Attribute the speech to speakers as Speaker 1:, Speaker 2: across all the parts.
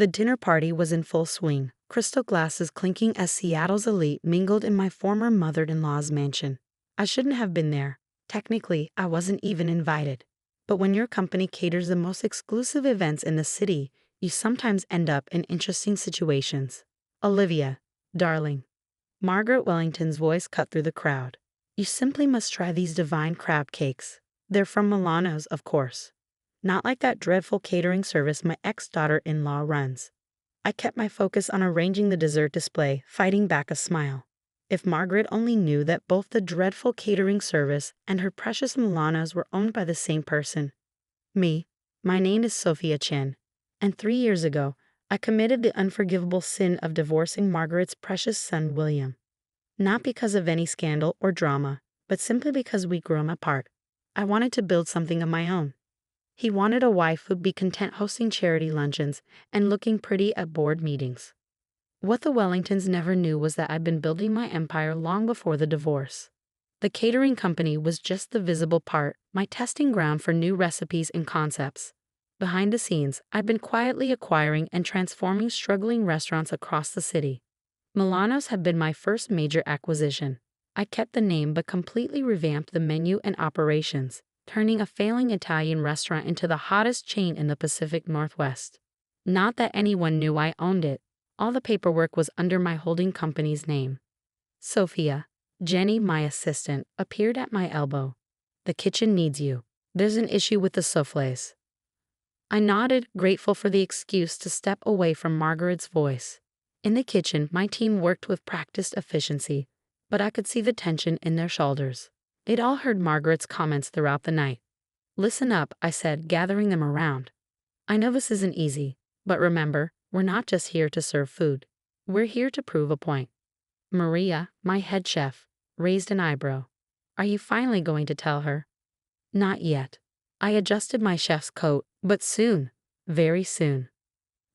Speaker 1: The dinner party was in full swing, crystal glasses clinking as Seattle's elite mingled in my former mother-in-law's mansion. I shouldn't have been there. Technically, I wasn't even invited. But when your company caters the most exclusive events in the city, you sometimes end up in interesting situations. Olivia, darling. Margaret Wellington's voice cut through the crowd. You simply must try these divine crab cakes. They're from Milano's, of course. Not like that dreadful catering service my ex-daughter-in-law runs. I kept my focus on arranging the dessert display, fighting back a smile. If Margaret only knew that both the dreadful catering service and her precious Milano's were owned by the same person. Me. My name is Sophia Chen, and 3 years ago, I committed the unforgivable sin of divorcing Margaret's precious son, William. Not because of any scandal or drama, but simply because we'd grown apart. I wanted to build something of my own. He wanted a wife who'd be content hosting charity luncheons and looking pretty at board meetings. What the Wellingtons never knew was that I'd been building my empire long before the divorce. The catering company was just the visible part, my testing ground for new recipes and concepts. Behind the scenes, I'd been quietly acquiring and transforming struggling restaurants across the city. Milano's had been my first major acquisition. I kept the name but completely revamped the menu and operations, turning a failing Italian restaurant into the hottest chain in the Pacific Northwest. Not that anyone knew I owned it. All the paperwork was under my holding company's name. Sophia, Jenny, my assistant, appeared at my elbow. The kitchen needs you. There's an issue with the soufflés. I nodded, grateful for the excuse to step away from Margaret's voice. In the kitchen, my team worked with practiced efficiency, but I could see the tension in their shoulders. They'd all heard Margaret's comments throughout the night. Listen up, I said, gathering them around. I know this isn't easy, but remember, we're not just here to serve food. We're here to prove a point. Maria, my head chef, raised an eyebrow. Are you finally going to tell her? Not yet. I adjusted my chef's coat, but soon, very soon.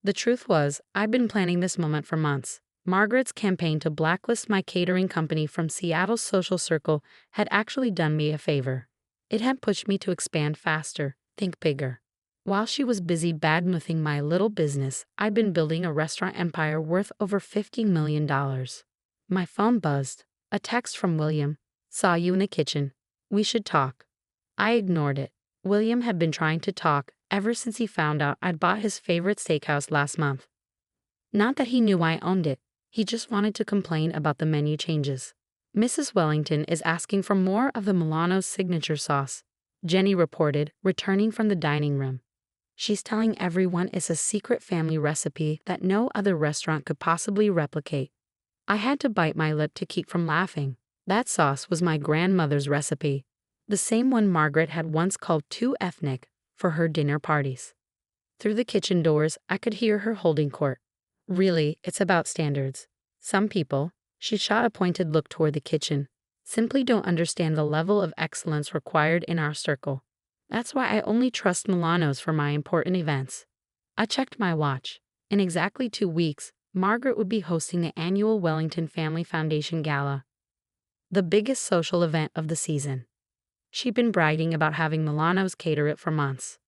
Speaker 1: The truth was, I'd been planning this moment for months. Margaret's campaign to blacklist my catering company from Seattle's social circle had actually done me a favor. It had pushed me to expand faster, think bigger. While she was busy badmouthing my little business, I'd been building a restaurant empire worth over $50 million. My phone buzzed. A text from William. Saw you in the kitchen. We should talk. I ignored it. William had been trying to talk ever since he found out I'd bought his favorite steakhouse last month. Not that he knew I owned it. He just wanted to complain about the menu changes. Mrs. Wellington is asking for more of the Milano's signature sauce, Jenny reported, returning from the dining room. She's telling everyone it's a secret family recipe that no other restaurant could possibly replicate. I had to bite my lip to keep from laughing. That sauce was my grandmother's recipe, the same one Margaret had once called too ethnic for her dinner parties. Through the kitchen doors, I could hear her holding court. Really, it's about standards. Some people, she shot a pointed look toward the kitchen, simply don't understand the level of excellence required in our circle. That's why I only trust Milano's for my important events. I checked my watch. In exactly 2 weeks, Margaret would be hosting the annual Wellington Family Foundation Gala, the biggest social event of the season. She'd been bragging about having Milano's cater it for months.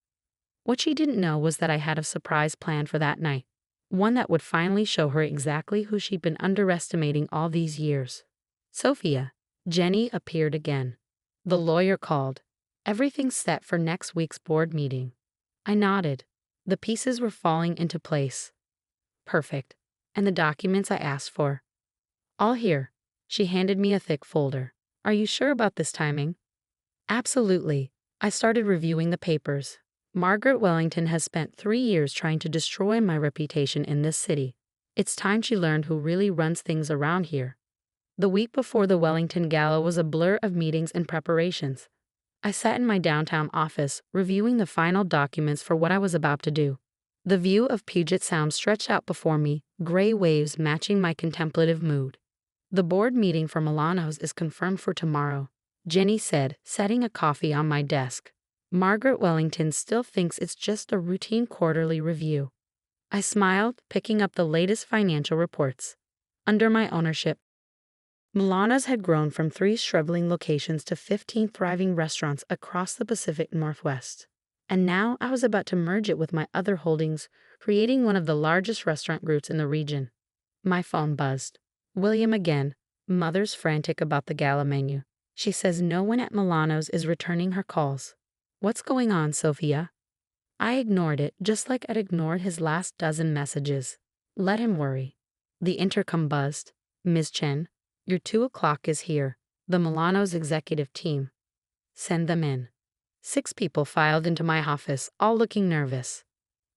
Speaker 1: What she didn't know was that I had a surprise planned for that night. One that would finally show her exactly who she'd been underestimating all these years. Sophia, Jenny appeared again. The lawyer called. Everything's set for next week's board meeting. I nodded. The pieces were falling into place. Perfect. And the documents I asked for? All here. She handed me a thick folder. Are you sure about this timing? Absolutely. I started reviewing the papers. Margaret Wellington has spent 3 years trying to destroy my reputation in this city. It's time she learned who really runs things around here. The week before the Wellington Gala was a blur of meetings and preparations. I sat in my downtown office, reviewing the final documents for what I was about to do. The view of Puget Sound stretched out before me, gray waves matching my contemplative mood. The board meeting for Milano's is confirmed for tomorrow, Jenny said, setting a coffee on my desk. Margaret Wellington still thinks it's just a routine quarterly review. I smiled, picking up the latest financial reports. Under my ownership, Milano's had grown from 3 struggling locations to 15 thriving restaurants across the Pacific Northwest. And now I was about to merge it with my other holdings, creating one of the largest restaurant groups in the region. My phone buzzed. William again. Mother's frantic about the gala menu. She says no one at Milano's is returning her calls. What's going on, Sophia? I ignored it, just like I'd ignored his last dozen messages. Let him worry. The intercom buzzed. Ms. Chen, your 2 o'clock is here. The Milano's executive team. Send them in. 6 people filed into my office, all looking nervous.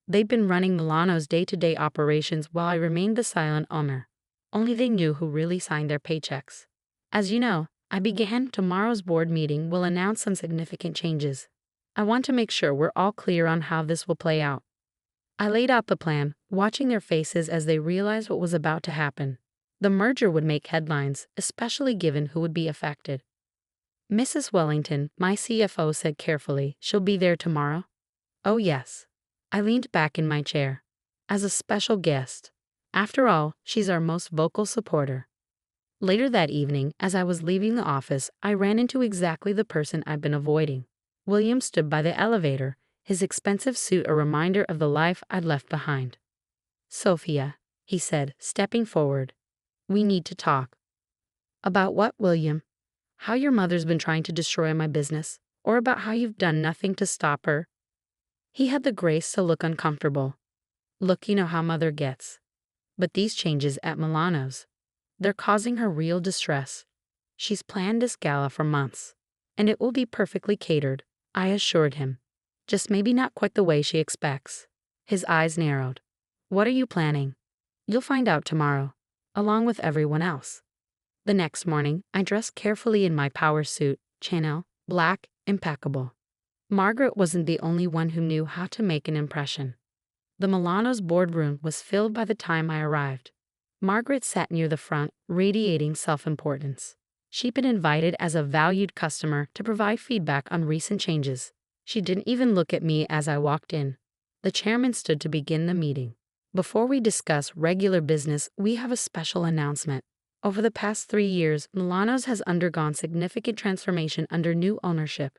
Speaker 1: They'd been running Milano's day-to-day operations while I remained the silent owner. Only they knew who really signed their paychecks. As you know, I began tomorrow's board meeting will announce some significant changes. I want to make sure we're all clear on how this will play out. I laid out the plan, watching their faces as they realized what was about to happen. The merger would make headlines, especially given who would be affected. Mrs. Wellington, my CFO, said carefully, she'll be there tomorrow? Oh yes. I leaned back in my chair. As a special guest. After all, she's our most vocal supporter. Later that evening, as I was leaving the office, I ran into exactly the person I'd been avoiding. William stood by the elevator, his expensive suit a reminder of the life I'd left behind. Sophia, he said, stepping forward. We need to talk. About what, William? How your mother's been trying to destroy my business, or about how you've done nothing to stop her? He had the grace to look uncomfortable. Look, you know how mother gets. But these changes at Milano's, they're causing her real distress. She's planned this gala for months, and it will be perfectly catered, I assured him. Just maybe not quite the way she expects. His eyes narrowed. What are you planning? You'll find out tomorrow, along with everyone else. The next morning, I dressed carefully in my power suit, Chanel, black, impeccable. Margaret wasn't the only one who knew how to make an impression. The Milano's boardroom was filled by the time I arrived. Margaret sat near the front, radiating self-importance. She'd been invited as a valued customer to provide feedback on recent changes. She didn't even look at me as I walked in. The chairman stood to begin the meeting. Before we discuss regular business, we have a special announcement. Over the past 3 years, Milano's has undergone significant transformation under new ownership.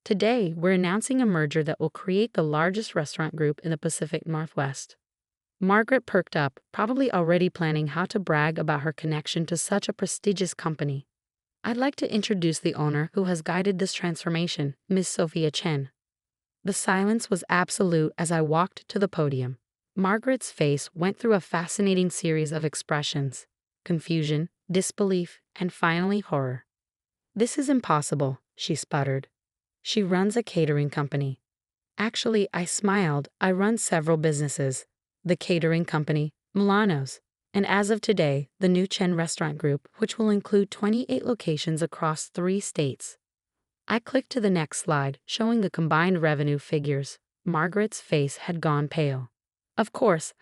Speaker 1: Today, we're announcing a merger that will create the largest restaurant group in the Pacific Northwest. Margaret perked up, probably already planning how to brag about her connection to such a prestigious company. I'd like to introduce the owner who has guided this transformation, Ms. Sophia Chen. The silence was absolute as I walked to the podium. Margaret's face went through a fascinating series of expressions: confusion, disbelief, and finally horror. This is impossible, she sputtered. She runs a catering company. Actually, I smiled. I run several businesses. The catering company, Milano's, and as of today, the new Chen Restaurant Group, which will include 28 locations across 3 states. I clicked to the next slide, showing the combined revenue figures. Margaret's face had gone pale. Of course,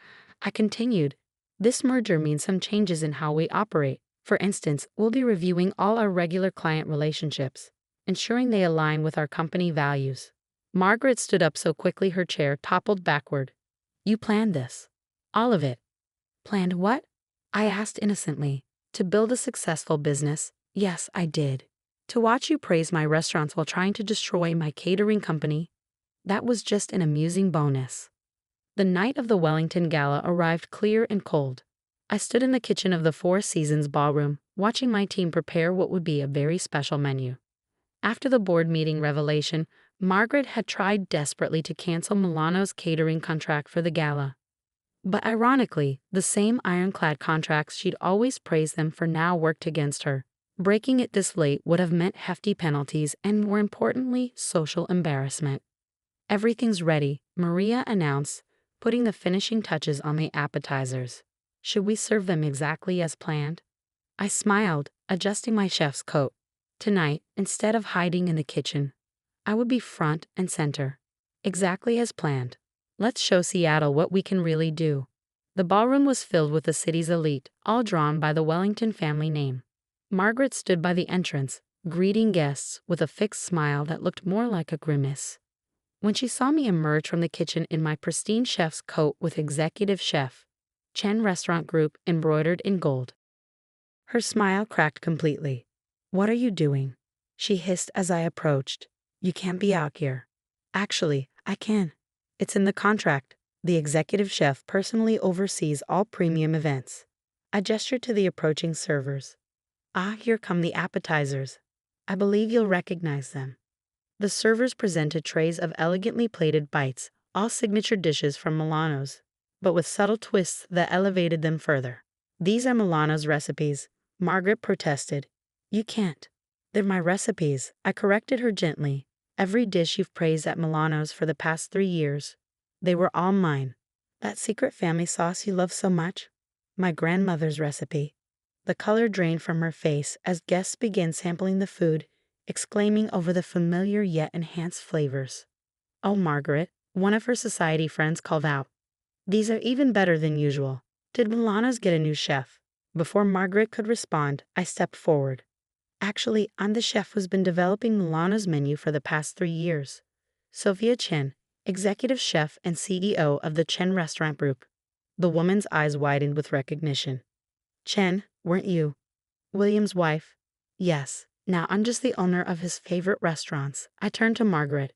Speaker 1: I continued. This merger means some changes in how we operate. For instance, we'll be reviewing all our regular client relationships, ensuring they align with our company values. Margaret stood up so quickly her chair toppled backward. You planned this. All of it. Planned what? I asked innocently. To build a successful business. Yes, I did. To watch you praise my restaurants while trying to destroy my catering company. That was just an amusing bonus. The night of the Wellington Gala arrived clear and cold. I stood in the kitchen of the Four Seasons ballroom, watching my team prepare what would be a very special menu. After the board meeting revelation, Margaret had tried desperately to cancel Milano's catering contract for the gala. But ironically, the same ironclad contracts she'd always praised them for now worked against her. Breaking it this late would have meant hefty penalties and, more importantly, social embarrassment. Everything's ready, Maria announced, putting the finishing touches on the appetizers. Should we serve them exactly as planned? I smiled, adjusting my chef's coat. Tonight, instead of hiding in the kitchen, I would be front and center. Exactly as planned. Let's show Seattle what we can really do. The ballroom was filled with the city's elite, all drawn by the Wellington family name. Margaret stood by the entrance, greeting guests with a fixed smile that looked more like a grimace. When she saw me emerge from the kitchen in my pristine chef's coat with Executive Chef, Chen Restaurant Group embroidered in gold, her smile cracked completely. What are you doing? She hissed as I approached. You can't be out here. Actually, I can. It's in the contract. The executive chef personally oversees all premium events. I gestured to the approaching servers. Ah, here come the appetizers. I believe you'll recognize them. The servers presented trays of elegantly plated bites, all signature dishes from Milano's, but with subtle twists that elevated them further. These are Milano's recipes, Margaret protested. You can't. They're my recipes, I corrected her gently. Every dish you've praised at Milano's for the past 3 years. They were all mine. That secret family sauce you love so much? My grandmother's recipe. The color drained from her face as guests began sampling the food, exclaiming over the familiar yet enhanced flavors. Oh, Margaret, one of her society friends called out. These are even better than usual. Did Milano's get a new chef? Before Margaret could respond, I stepped forward. Actually, I'm the chef who's been developing Milano's menu for the past 3 years. Sophia Chen, executive chef and CEO of the Chen Restaurant Group. The woman's eyes widened with recognition. Chen, weren't you? William's wife. Yes. Now I'm just the owner of his favorite restaurants. I turned to Margaret.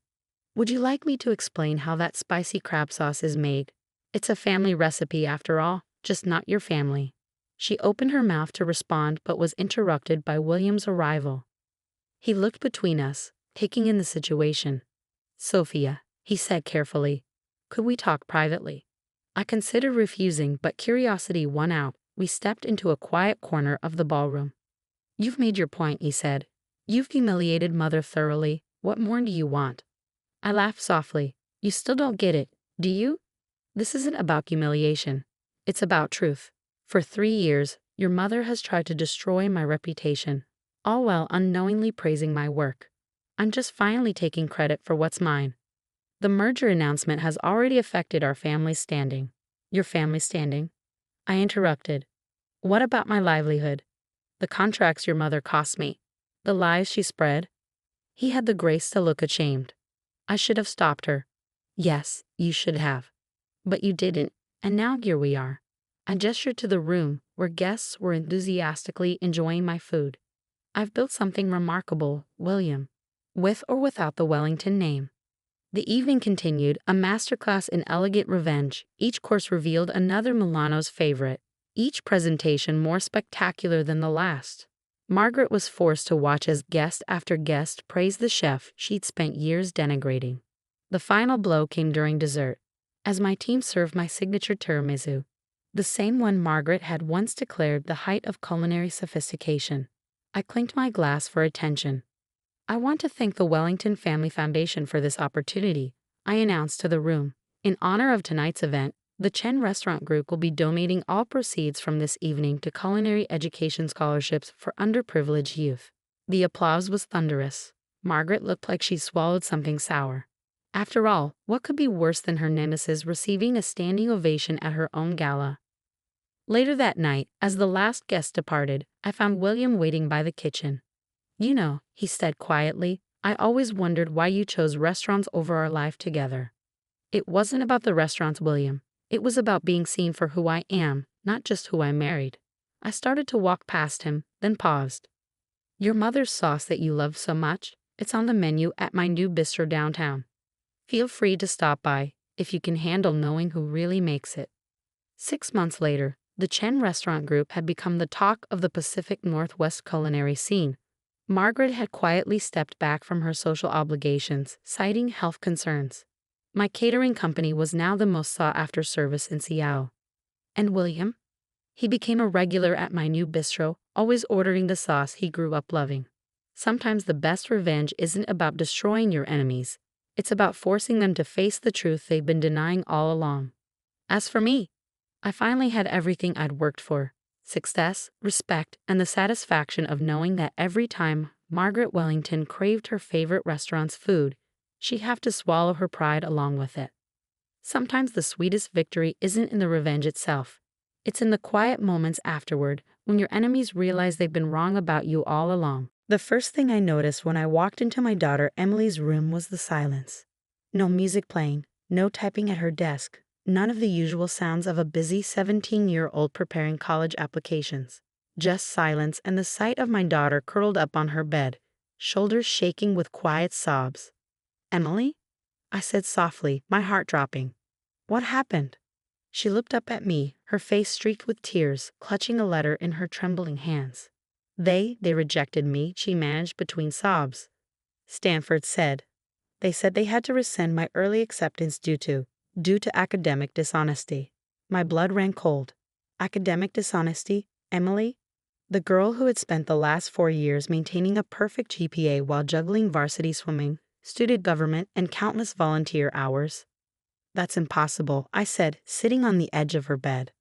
Speaker 1: Would you like me to explain how that spicy crab sauce is made? It's a family recipe after all, just not your family. She opened her mouth to respond but was interrupted by William's arrival. He looked between us, taking in the situation. Sophia, he said carefully, could we talk privately? I considered refusing, but curiosity won out. We stepped into a quiet corner of the ballroom. You've made your point, he said. You've humiliated Mother thoroughly. What more do you want? I laughed softly. You still don't get it, do you? This isn't about humiliation. It's about truth. For 3 years, your mother has tried to destroy my reputation, all while unknowingly praising my work. I'm just finally taking credit for what's mine. The merger announcement has already affected our family's standing. Your family's standing? I interrupted. What about my livelihood? The contracts your mother cost me? The lies she spread? He had the grace to look ashamed. I should have stopped her. Yes, you should have. But you didn't, and now here we are. I gestured to the room where guests were enthusiastically enjoying my food. I've built something remarkable, William, with or without the Wellington name. The evening continued, a masterclass in elegant revenge. Each course revealed another Milano's favorite, each presentation more spectacular than the last. Margaret was forced to watch as guest after guest praised the chef she'd spent years denigrating. The final blow came during dessert, as my team served my signature tiramisu, the same one Margaret had once declared the height of culinary sophistication. I clinked my glass for attention. I want to thank the Wellington Family Foundation for this opportunity, I announced to the room. In honor of tonight's event, the Chen Restaurant Group will be donating all proceeds from this evening to culinary education scholarships for underprivileged youth. The applause was thunderous. Margaret looked like she swallowed something sour. After all, what could be worse than her nemesis receiving a standing ovation at her own gala? Later that night, as the last guest departed, I found William waiting by the kitchen. You know, he said quietly, I always wondered why you chose restaurants over our life together. It wasn't about the restaurants, William. It was about being seen for who I am, not just who I married. I started to walk past him, then paused. Your mother's sauce that you love so much, it's on the menu at my new bistro downtown. Feel free to stop by, if you can handle knowing who really makes it. 6 months later, the Chen Restaurant Group had become the talk of the Pacific Northwest culinary scene. Margaret had quietly stepped back from her social obligations, citing health concerns. My catering company was now the most sought-after service in Seattle. And William? He became a regular at my new bistro, always ordering the sauce he grew up loving. Sometimes the best revenge isn't about destroying your enemies. It's about forcing them to face the truth they've been denying all along. As for me, I finally had everything I'd worked for. Success, respect, and the satisfaction of knowing that every time Margaret Wellington craved her favorite restaurant's food, she'd have to swallow her pride along with it. Sometimes the sweetest victory isn't in the revenge itself. It's in the quiet moments afterward, when your enemies realize they've been wrong about you all along. The first thing I noticed when I walked into my daughter Emily's room was the silence. No music playing, no typing at her desk, none of the usual sounds of a busy 17-year-old preparing college applications. Just silence and the sight of my daughter curled up on her bed, shoulders shaking with quiet sobs. Emily? I said softly, my heart dropping. What happened? She looked up at me, her face streaked with tears, clutching a letter in her trembling hands. They rejected me, she managed between sobs. Stanford said. They said they had to rescind my early acceptance due to academic dishonesty. My blood ran cold. Academic dishonesty? Emily? The girl who had spent the last 4 years maintaining a perfect GPA while juggling varsity swimming, student government, and countless volunteer hours? That's impossible, I said, sitting on the edge of her bed.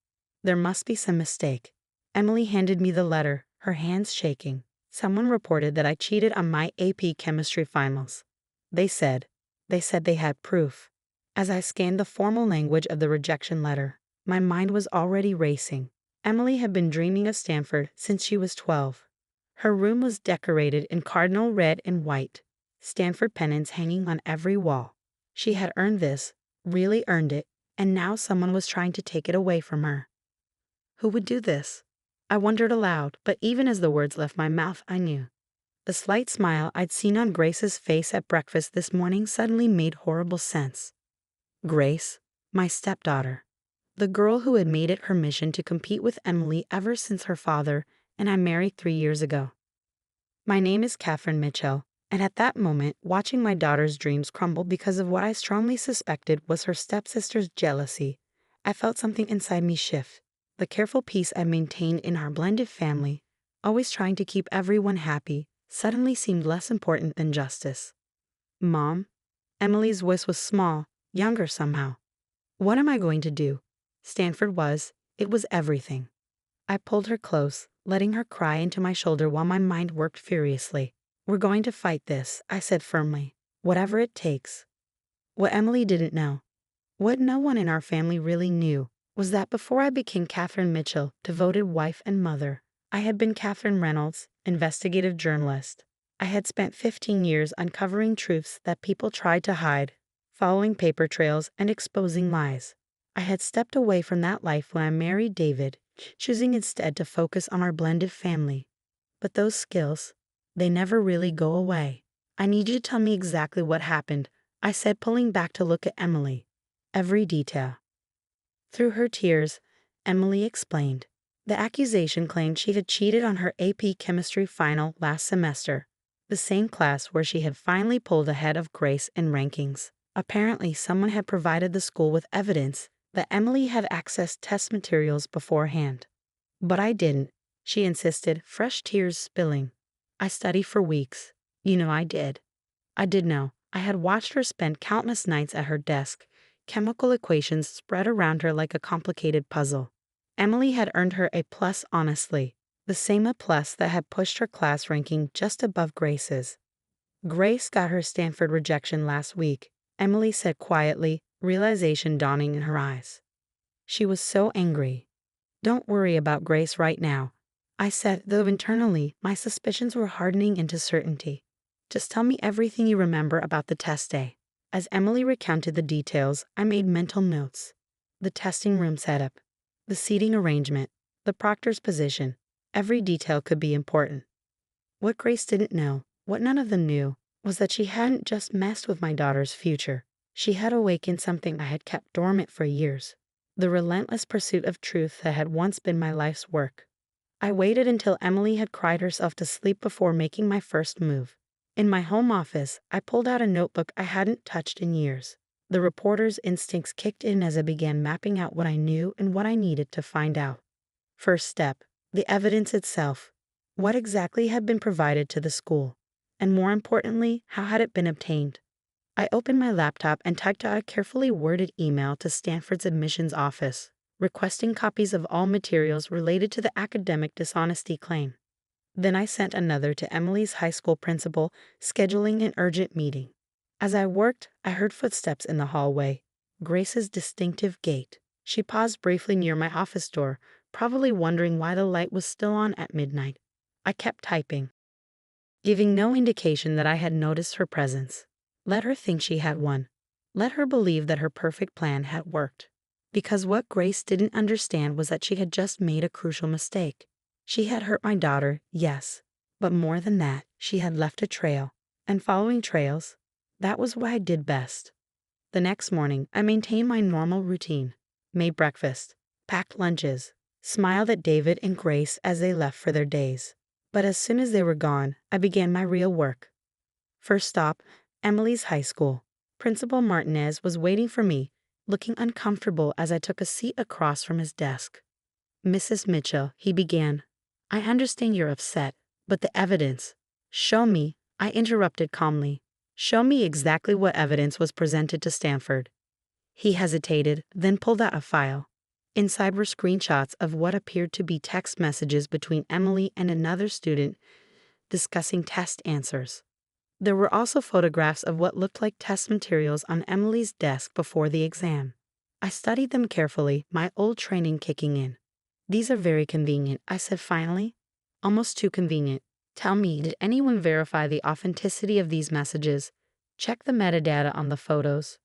Speaker 1: There must be some mistake. Emily handed me the letter, her hands shaking. Someone reported that I cheated on my AP chemistry finals. They said they had proof. As I scanned the formal language of the rejection letter, my mind was already racing. Emily had been dreaming of Stanford since she was 12. Her room was decorated in cardinal red and white, Stanford pennants hanging on every wall. She had earned this, really earned it, and now someone was trying to take it away from her. Who would do this? I wondered aloud, but even as the words left my mouth, I knew. The slight smile I'd seen on Grace's face at breakfast this morning suddenly made horrible sense. Grace, my stepdaughter. The girl who had made it her mission to compete with Emily ever since her father and I married 3 years ago. My name is Catherine Mitchell, and at that moment, watching my daughter's dreams crumble because of what I strongly suspected was her stepsister's jealousy, I felt something inside me shift. The careful peace I maintained in our blended family, always trying to keep everyone happy, suddenly seemed less important than justice. Mom? Emily's voice was small, younger somehow. What am I going to do? It was everything. I pulled her close, letting her cry into my shoulder while my mind worked furiously. We're going to fight this, I said firmly. Whatever it takes. What Emily didn't know, what no one in our family really knew, was that before I became Catherine Mitchell, devoted wife and mother, I had been Catherine Reynolds, investigative journalist. I had spent 15 years uncovering truths that people tried to hide, following paper trails and exposing lies. I had stepped away from that life when I married David, choosing instead to focus on our blended family. But those skills, they never really go away. I need you to tell me exactly what happened, I said, pulling back to look at Emily. Every detail. Through her tears, Emily explained. The accusation claimed she had cheated on her AP chemistry final last semester, the same class where she had finally pulled ahead of Grace in rankings. Apparently, someone had provided the school with evidence that Emily had accessed test materials beforehand. But I didn't, she insisted, fresh tears spilling. I studied for weeks. I did. I did know. I had watched her spend countless nights at her desk, chemical equations spread around her like a complicated puzzle. Emily had earned her A+ honestly, the same A+ that had pushed her class ranking just above Grace's. Grace got her Stanford rejection last week, Emily said quietly, realization dawning in her eyes. She was so angry. Don't worry about Grace right now, I said, though internally my suspicions were hardening into certainty. Just tell me everything you remember about the test day. As Emily recounted the details, I made mental notes. The testing room setup, the seating arrangement, the proctor's position. Every detail could be important. What Grace didn't know, what none of them knew, was that she hadn't just messed with my daughter's future. She had awakened something I had kept dormant for years. The relentless pursuit of truth that had once been my life's work. I waited until Emily had cried herself to sleep before making my first move. In my home office, I pulled out a notebook I hadn't touched in years. The reporter's instincts kicked in as I began mapping out what I knew and what I needed to find out. First step, the evidence itself. What exactly had been provided to the school? And more importantly, how had it been obtained? I opened my laptop and typed out a carefully worded email to Stanford's admissions office, requesting copies of all materials related to the academic dishonesty claim. Then I sent another to Emily's high school principal, scheduling an urgent meeting. As I worked, I heard footsteps in the hallway, Grace's distinctive gait. She paused briefly near my office door, probably wondering why the light was still on at midnight. I kept typing, giving no indication that I had noticed her presence. Let her think she had won. Let her believe that her perfect plan had worked. Because what Grace didn't understand was that she had just made a crucial mistake. She had hurt my daughter, yes, but more than that, she had left a trail. And following trails, that was what I did best. The next morning, I maintained my normal routine, made breakfast, packed lunches, smiled at David and Grace as they left for their days. But as soon as they were gone, I began my real work. First stop, Emily's high school. Principal Martinez was waiting for me, looking uncomfortable as I took a seat across from his desk. "Mrs. Mitchell," he began, "I understand you're upset, but the evidence." "Show me," I interrupted calmly. "Show me exactly what evidence was presented to Stanford." He hesitated, then pulled out a file. Inside were screenshots of what appeared to be text messages between Emily and another student discussing test answers. There were also photographs of what looked like test materials on Emily's desk before the exam. I studied them carefully, my old training kicking in. "These are very convenient," I said finally. "Almost too convenient. Tell me, did anyone verify the authenticity of these messages? Check the metadata on the photos."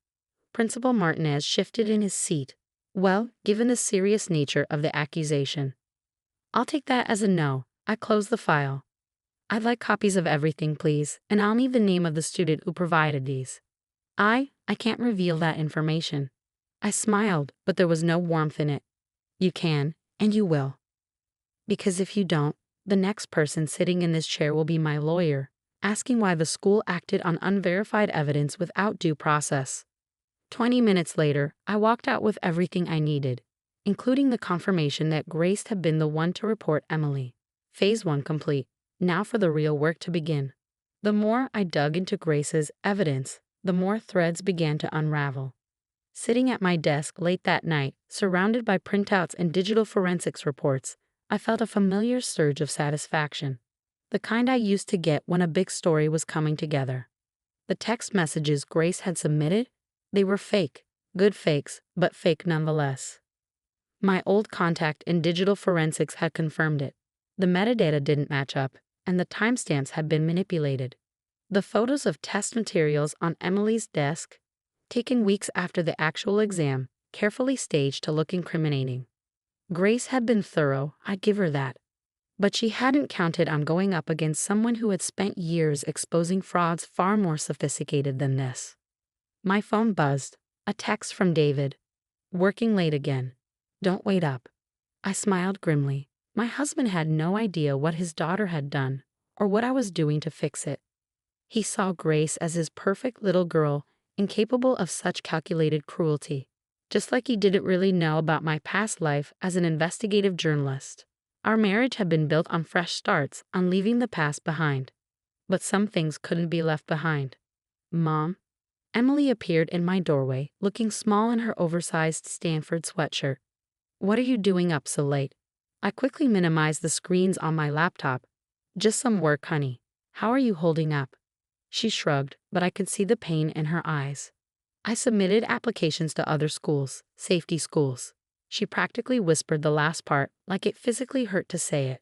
Speaker 1: Principal Martinez shifted in his seat. "Well, given the serious nature of the accusation, I'll take that as a no." I closed the file. "I'd like copies of everything, please, and I'll need the name of the student who provided these." I can't reveal that information." I smiled, but there was no warmth in it. "You can, and you will. Because if you don't, the next person sitting in this chair will be my lawyer, asking why the school acted on unverified evidence without due process." 20 minutes later, I walked out with everything I needed, including the confirmation that Grace had been the one to report Emily. Phase 1 complete. Now for the real work to begin. The more I dug into Grace's evidence, the more threads began to unravel. Sitting at my desk late that night, surrounded by printouts and digital forensics reports, I felt a familiar surge of satisfaction. The kind I used to get when a big story was coming together. The text messages Grace had submitted, they were fake, good fakes, but fake nonetheless. My old contact in digital forensics had confirmed it. The metadata didn't match up, and the timestamps had been manipulated. The photos of test materials on Emily's desk, taken weeks after the actual exam, carefully staged to look incriminating. Grace had been thorough, I'd give her that. But she hadn't counted on going up against someone who had spent years exposing frauds far more sophisticated than this. My phone buzzed. A text from David. "Working late again. Don't wait up." I smiled grimly. My husband had no idea what his daughter had done, or what I was doing to fix it. He saw Grace as his perfect little girl, incapable of such calculated cruelty. Just like he didn't really know about my past life as an investigative journalist. Our marriage had been built on fresh starts, on leaving the past behind. But some things couldn't be left behind. "Mom?" Emily appeared in my doorway, looking small in her oversized Stanford sweatshirt. "What are you doing up so late?" I quickly minimized the screens on my laptop. "Just some work, honey. How are you holding up?" She shrugged, but I could see the pain in her eyes. "I submitted applications to other schools, safety schools." She practically whispered the last part, like it physically hurt to say it.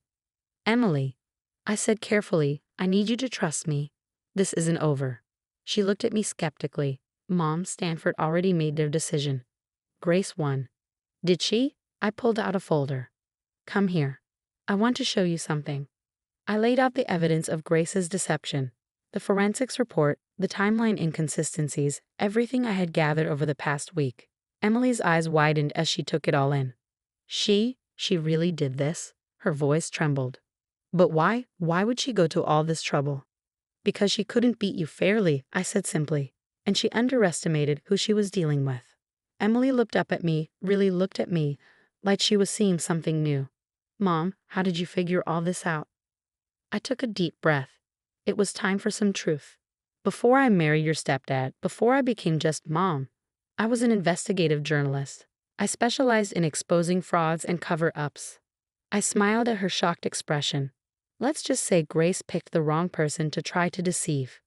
Speaker 1: "Emily," I said carefully, "I need you to trust me. This isn't over." She looked at me skeptically. "Mom, Stanford already made their decision. Grace won." "Did she?" I pulled out a folder. "Come here. I want to show you something." I laid out the evidence of Grace's deception. The forensics report, the timeline inconsistencies, everything I had gathered over the past week. Emily's eyes widened as she took it all in. She really did this? Her voice trembled. "But why? Why would she go to all this trouble?" "Because she couldn't beat you fairly," I said simply, "and she underestimated who she was dealing with." Emily looked up at me, really looked at me, like she was seeing something new. "Mom, how did you figure all this out?" I took a deep breath. It was time for some truth. Before I married your stepdad, before I became just Mom, I was an investigative journalist. I specialized in exposing frauds and cover-ups. I smiled at her shocked expression. Let's just say Grace picked the wrong person to try to deceive.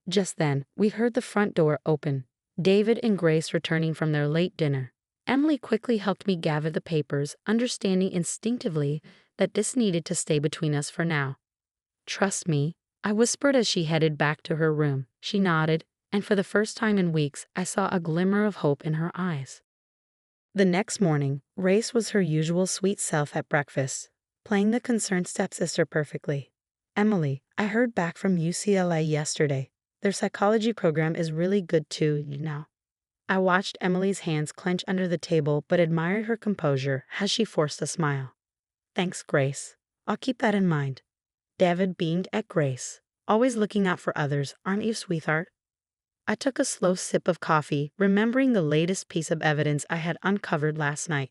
Speaker 1: Just then, we heard the front door open. David and Grace returning from their late dinner. Emily quickly helped me gather the papers, understanding instinctively that this needed to stay between us for now. "Trust me," I whispered as she headed back to her room. She nodded, and for the first time in weeks, I saw a glimmer of hope in her eyes. The next morning, Grace was her usual sweet self at breakfast, playing the concerned stepsister perfectly. "Emily, I heard back from UCLA yesterday. Their psychology program is really good too, you know." I watched Emily's hands clench under the table but admired her composure as she forced a smile. Thanks, Grace. I'll keep that in mind. David beamed at Grace. Always looking out for others, aren't you, sweetheart? I took a slow sip of coffee, remembering the latest piece of evidence I had uncovered last night.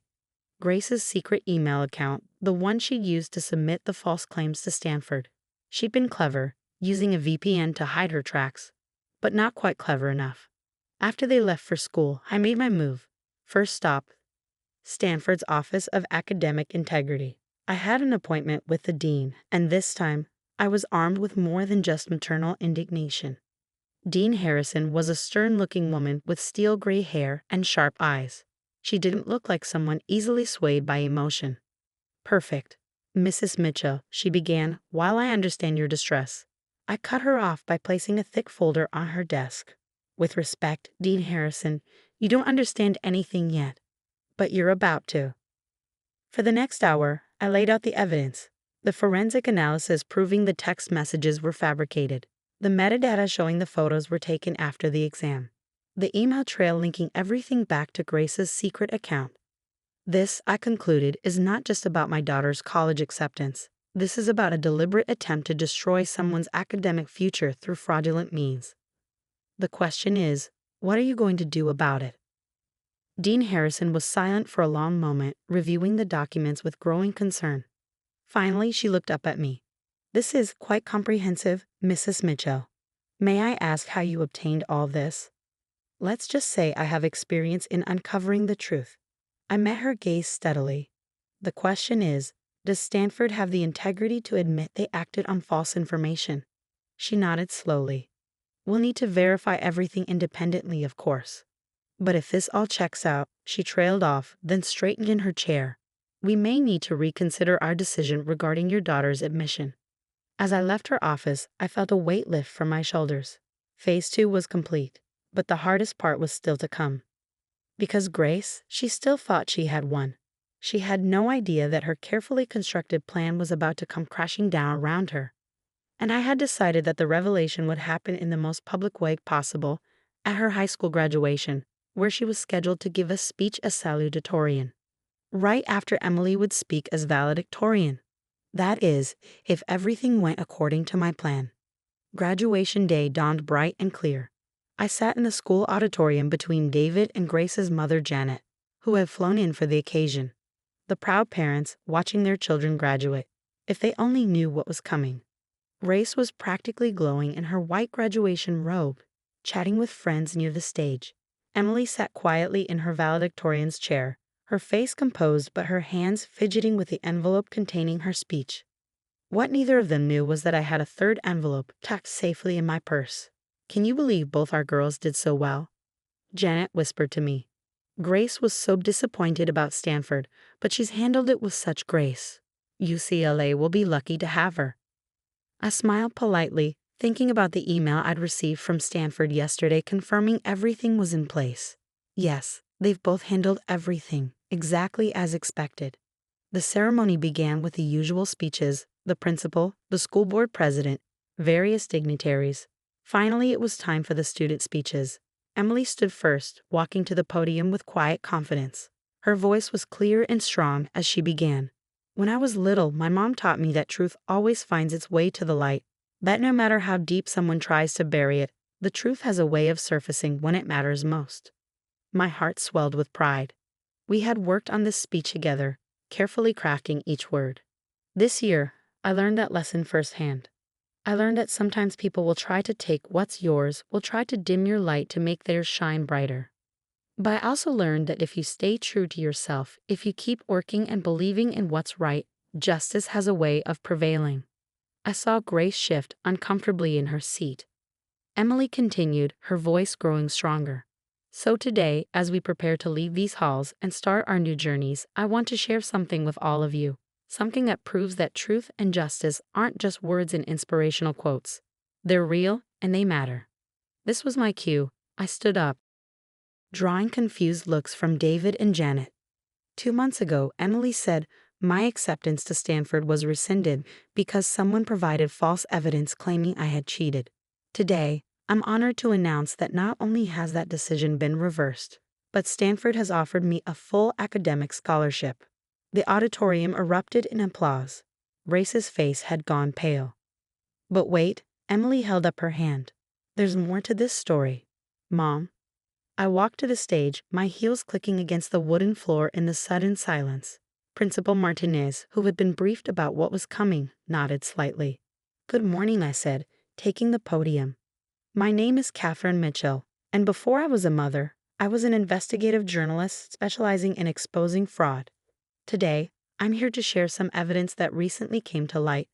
Speaker 1: Grace's secret email account, the one she'd used to submit the false claims to Stanford. She'd been clever, using a VPN to hide her tracks, but not quite clever enough. After they left for school, I made my move. First stop, Stanford's Office of Academic Integrity. I had an appointment with the dean, and this time, I was armed with more than just maternal indignation. Dean Harrison was a stern-looking woman with steel-gray hair and sharp eyes. She didn't look like someone easily swayed by emotion. Perfect. Mrs. Mitchell, she began, while I understand your distress. I cut her off by placing a thick folder on her desk. With respect, Dean Harrison, you don't understand anything yet, but you're about to. For the next hour, I laid out the evidence. The forensic analysis proving the text messages were fabricated. The metadata showing the photos were taken after the exam. The email trail linking everything back to Grace's secret account. This, I concluded, is not just about my daughter's college acceptance. This is about a deliberate attempt to destroy someone's academic future through fraudulent means. The question is, what are you going to do about it? Dean Harrison was silent for a long moment, reviewing the documents with growing concern. Finally, she looked up at me. This is quite comprehensive, Mrs. Mitchell. May I ask how you obtained all this? Let's just say I have experience in uncovering the truth. I met her gaze steadily. The question is, does Stanford have the integrity to admit they acted on false information? She nodded slowly. We'll need to verify everything independently, of course. But if this all checks out, she trailed off, then straightened in her chair. We may need to reconsider our decision regarding your daughter's admission. As I left her office, I felt a weight lift from my shoulders. Phase 2 was complete, but the hardest part was still to come. Because Grace, she still thought she had won. She had no idea that her carefully constructed plan was about to come crashing down around her. And I had decided that the revelation would happen in the most public way possible, at her high school graduation, where she was scheduled to give a speech as salutatorian. Right after Emily would speak as valedictorian. That is, if everything went according to my plan. Graduation day dawned bright and clear. I sat in the school auditorium between David and Grace's mother Janet, who had flown in for the occasion. The proud parents watching their children graduate. If they only knew what was coming. Grace was practically glowing in her white graduation robe, chatting with friends near the stage. Emily sat quietly in her valedictorian's chair, her face composed but her hands fidgeting with the envelope containing her speech. What neither of them knew was that I had a third envelope tucked safely in my purse. Can you believe both our girls did so well? Janet whispered to me. Grace was so disappointed about Stanford, but she's handled it with such grace. UCLA will be lucky to have her. I smiled politely, thinking about the email I'd received from Stanford yesterday confirming everything was in place. Yes, they've both handled everything, exactly as expected. The ceremony began with the usual speeches, the principal, the school board president, various dignitaries. Finally, it was time for the student speeches. Emily stood first, walking to the podium with quiet confidence. Her voice was clear and strong as she began. When I was little, my mom taught me that truth always finds its way to the light, that no matter how deep someone tries to bury it, the truth has a way of surfacing when it matters most. My heart swelled with pride. We had worked on this speech together, carefully crafting each word. This year, I learned that lesson firsthand. I learned that sometimes people will try to take what's yours, will try to dim your light to make theirs shine brighter. But I also learned that if you stay true to yourself, if you keep working and believing in what's right, justice has a way of prevailing. I saw Grace shift uncomfortably in her seat. Emily continued, her voice growing stronger. So today, as we prepare to leave these halls and start our new journeys, I want to share something with all of you. Something that proves that truth and justice aren't just words and inspirational quotes. They're real and they matter. This was my cue. I stood up, drawing confused looks from David and Janet. 2 months ago, Emily said my acceptance to Stanford was rescinded because someone provided false evidence claiming I had cheated. Today, I'm honored to announce that not only has that decision been reversed, but Stanford has offered me a full academic scholarship. The auditorium erupted in applause. Grace's face had gone pale. But wait, Emily held up her hand. There's more to this story. Mom. I walked to the stage, my heels clicking against the wooden floor in the sudden silence. Principal Martinez, who had been briefed about what was coming, nodded slightly. Good morning, I said, taking the podium. My name is Catherine Mitchell, and before I was a mother, I was an investigative journalist specializing in exposing fraud. Today, I'm here to share some evidence that recently came to light.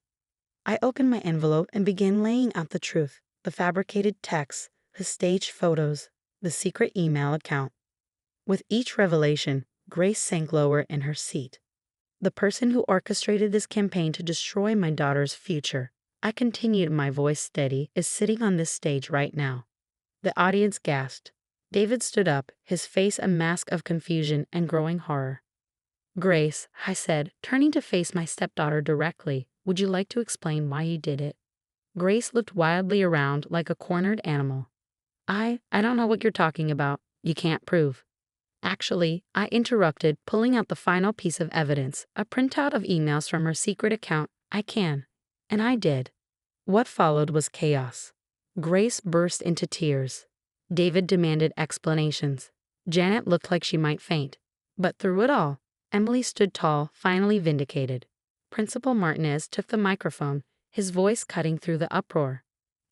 Speaker 1: I opened my envelope and began laying out the truth, the fabricated texts, the staged photos, the secret email account. With each revelation, Grace sank lower in her seat. The person who orchestrated this campaign to destroy my daughter's future, I continued, my voice steady, is sitting on this stage right now. The audience gasped. David stood up, his face a mask of confusion and growing horror. Grace, I said, turning to face my stepdaughter directly, would you like to explain why you did it? Grace looked wildly around like a cornered animal. I don't know what you're talking about. You can't prove. Actually, I interrupted, pulling out the final piece of evidence, a printout of emails from her secret account. I can. And I did. What followed was chaos. Grace burst into tears. David demanded explanations. Janet looked like she might faint. But through it all, Emily stood tall, finally vindicated. Principal Martinez took the microphone, his voice cutting through the uproar.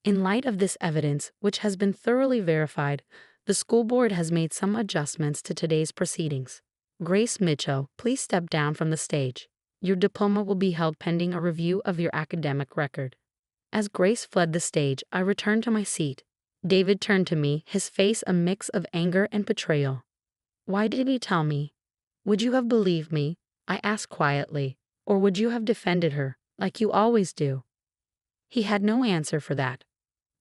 Speaker 1: In light of this evidence, which has been thoroughly verified, the school board has made some adjustments to today's proceedings. Grace Mitchell, please step down from the stage. Your diploma will be held pending a review of your academic record. As Grace fled the stage, I returned to my seat. David turned to me, his face a mix of anger and betrayal. Why did he tell me? Would you have believed me? I asked quietly. Or would you have defended her, like you always do? He had no answer for that.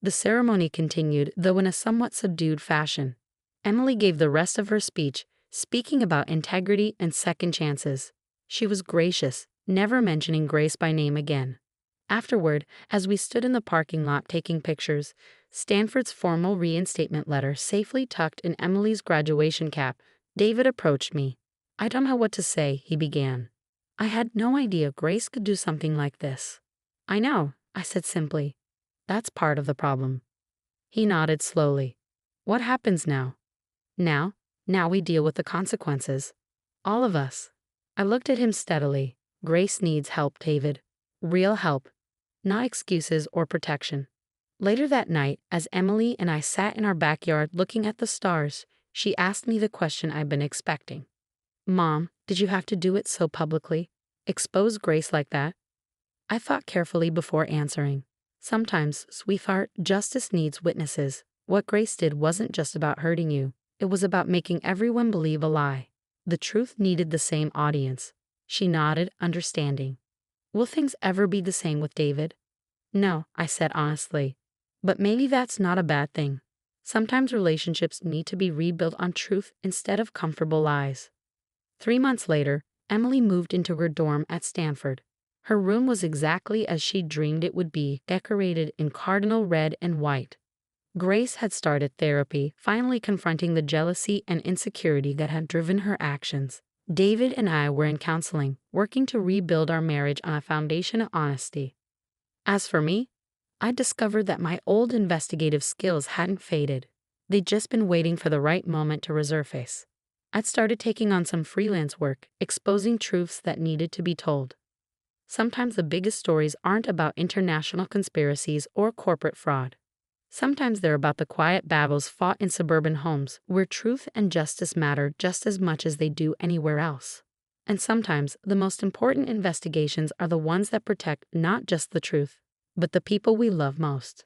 Speaker 1: The ceremony continued, though in a somewhat subdued fashion. Emily gave the rest of her speech, speaking about integrity and second chances. She was gracious, never mentioning Grace by name again. Afterward, as we stood in the parking lot taking pictures, Stanford's formal reinstatement letter safely tucked in Emily's graduation cap, David approached me. I don't know what to say, he began. I had no idea Grace could do something like this. I know, I said simply. That's part of the problem. He nodded slowly. What happens now? Now we deal with the consequences. All of us. I looked at him steadily. Grace needs help, David. Real help. Not excuses or protection. Later that night, as Emily and I sat in our backyard looking at the stars, she asked me the question I'd been expecting. Mom, did you have to do it so publicly? Expose Grace like that? I thought carefully before answering. Sometimes, sweetheart, justice needs witnesses. What Grace did wasn't just about hurting you. It was about making everyone believe a lie. The truth needed the same audience. She nodded, understanding. Will things ever be the same with David? No, I said honestly. But maybe that's not a bad thing. Sometimes relationships need to be rebuilt on truth instead of comfortable lies. 3 months later, Emily moved into her dorm at Stanford. Her room was exactly as she dreamed it would be, decorated in cardinal red and white. Grace had started therapy, finally confronting the jealousy and insecurity that had driven her actions. David and I were in counseling, working to rebuild our marriage on a foundation of honesty. As for me, I discovered that my old investigative skills hadn't faded. They'd just been waiting for the right moment to resurface. I'd started taking on some freelance work, exposing truths that needed to be told. Sometimes the biggest stories aren't about international conspiracies or corporate fraud. Sometimes they're about the quiet battles fought in suburban homes where truth and justice matter just as much as they do anywhere else. And sometimes the most important investigations are the ones that protect not just the truth, but the people we love most.